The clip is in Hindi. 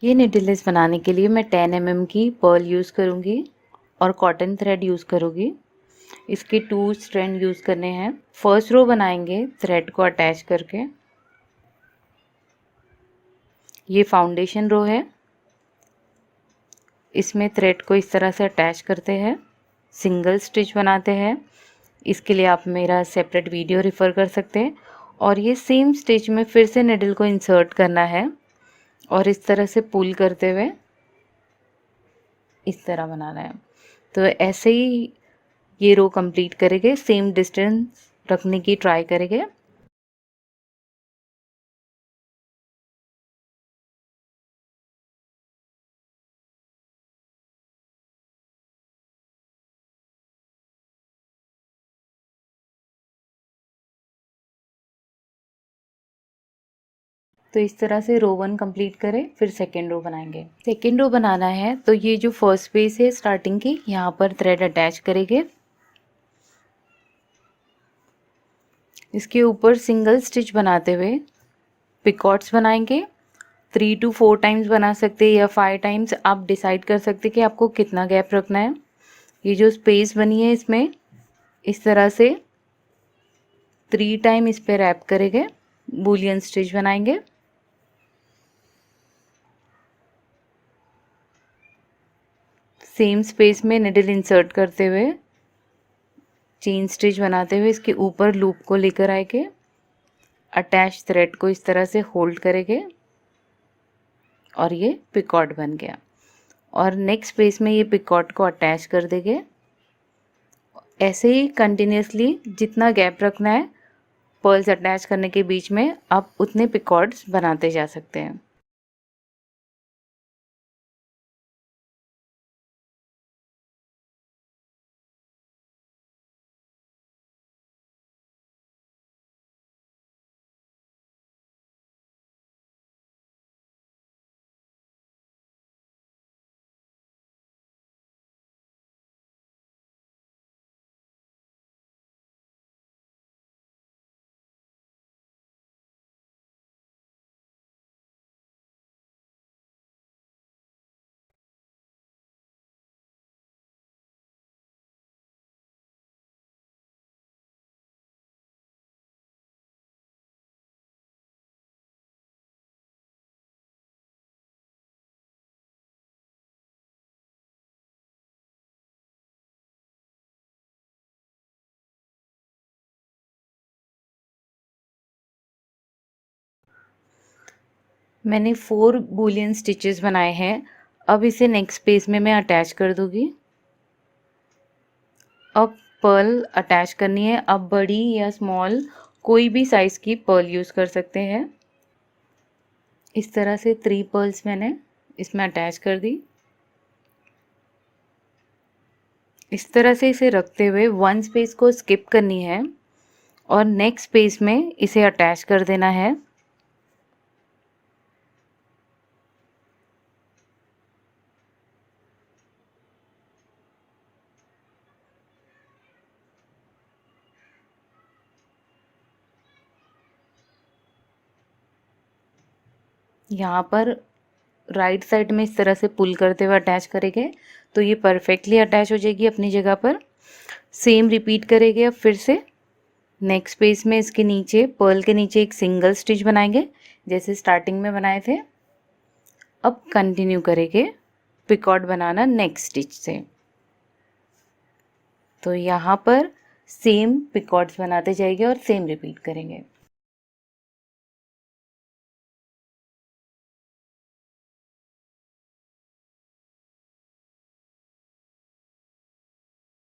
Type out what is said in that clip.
ये निडलेस बनाने के लिए मैं 10 mm की पर्ल यूज़ करूँगी और कॉटन थ्रेड यूज़ करूँगी। इसके 2 स्ट्रैंड यूज़ करने हैं। फर्स्ट रो बनाएंगे थ्रेड को अटैच करके। ये फाउंडेशन रो है, इसमें थ्रेड को इस तरह से अटैच करते हैं, सिंगल स्टिच बनाते हैं। इसके लिए आप मेरा सेपरेट वीडियो रेफ़र कर सकते हैं। और ये सेम स्टिच में फिर से निडल को इंसर्ट करना है और इस तरह से पुल करते हुए इस तरह बनाना है। तो ऐसे ही ये रो कंप्लीट करेंगे, सेम डिस्टेंस रखने की ट्राई करेंगे। तो इस तरह से रो 1 कंप्लीट करें, फिर सेकेंड रो बनाएंगे। सेकेंड रो बनाना है तो ये जो फर्स्ट पेज है स्टार्टिंग की, यहाँ पर थ्रेड अटैच करेंगे। इसके ऊपर सिंगल स्टिच बनाते हुए पिकॉट्स बनाएंगे। 3 to 4 टाइम्स बना सकते हैं या 5 टाइम्स, आप डिसाइड कर सकते हैं कि आपको कितना गैप रखना है। ये जो स्पेस बनी है इसमें इस तरह से 3 टाइम इस पे रैप करेंगे, बूलियन स्टिच बनाएंगे। सेम स्पेस में निडल इंसर्ट करते हुए चेन स्टिच बनाते हुए इसके ऊपर लूप को लेकर आएंगे, अटैच थ्रेड को इस तरह से होल्ड करेंगे और ये पिकॉट बन गया। और नेक्स्ट पेज में ये पिकॉट को अटैच कर देंगे। ऐसे ही कंटिन्यूसली जितना गैप रखना है पर्ल्स अटैच करने के बीच में, आप उतने पिकॉट्स बनाते जा सकते हैं। मैंने 4 बूलियन स्टिचेस बनाए हैं। अब इसे नेक्स्ट पेज में मैं अटैच कर दूंगी। अब पर्ल अटैच करनी है। अब बड़ी या स्मॉल कोई भी साइज़ की पर्ल यूज़ कर सकते हैं। इस तरह से 3 पर्ल्स मैंने इसमें अटैच कर दी। इस तरह से इसे रखते हुए 1 स्पेस को स्किप करनी है और नेक्स्ट पेज में इसे अटैच कर देना है। यहाँ पर राइट साइड में इस तरह से पुल करते हुए अटैच करेंगे तो ये परफेक्टली अटैच हो जाएगी अपनी जगह पर। सेम रिपीट करेंगे अब फिर से। नेक्स्ट पेज में इसके नीचे पर्ल के नीचे एक सिंगल स्टिच बनाएंगे जैसे स्टार्टिंग में बनाए थे। अब कंटिन्यू करेंगे पिकॉट बनाना नेक्स्ट स्टिच से। तो यहाँ पर सेम पिकॉट्स बनाते जाएंगे और सेम रिपीट करेंगे।